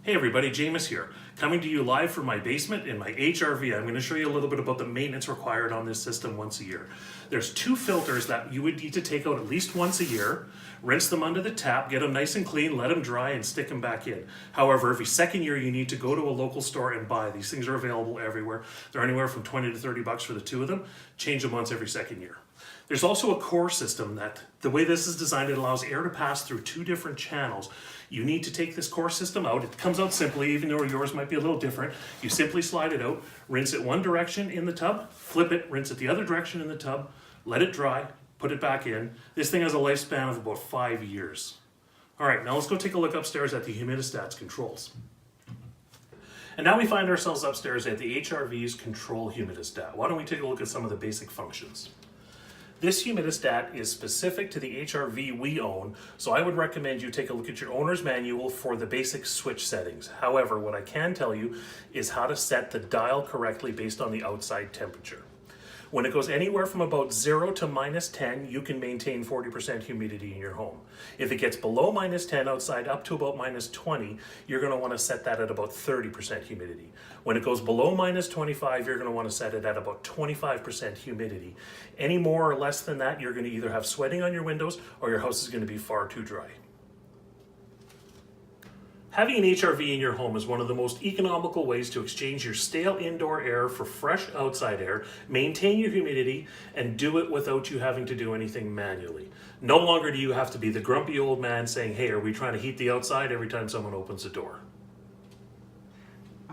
Hey everybody, Jamus here, coming to you live from my basement in my HRV. I'm going to show you a little bit about the maintenance required on this system once a year. There's two filters that you would need to take out at least once a year, rinse them under the tap, get them nice and clean, let them dry, and stick them back in. However, every second year you need to go to a local store and buy. These things are available everywhere. They're anywhere from 20 to 30 bucks for the two of them. Change them once every second year. There's also a core system that, the way this is designed, it allows air to pass through two different channels. You need to take this core system out. It comes out simply, even though yours might be a little different. You simply slide it out, rinse it one direction in the tub, flip it, rinse it the other direction in the tub, let it dry, put it back in. This thing has a lifespan of about 5 years. All right, now let's go take a look upstairs at the Humidistat Controls. And now we find ourselves upstairs at the HRV's Control Humidistat. Why don't we take a look at some of the basic functions? This humidistat is specific to the HRV we own, so I would recommend you take a look at your owner's manual for the basic switch settings. However, what I can tell you is how to set the dial correctly based on the outside temperature. When it goes anywhere from about 0 to -10, you can maintain 40% humidity in your home. If it gets below -10 outside up to about -20, you're going to want to set that at about 30% humidity. When it goes below -25, you're going to want to set it at about 25% humidity. Any more or less than that, you're going to either have sweating on your windows or your house is going to be far too dry. Having an HRV in your home is one of the most economical ways to exchange your stale indoor air for fresh outside air, maintain your humidity, and do it without you having to do anything manually. No longer do you have to be the grumpy old man saying, "Hey, are we trying to heat the outside?" every time someone opens the door.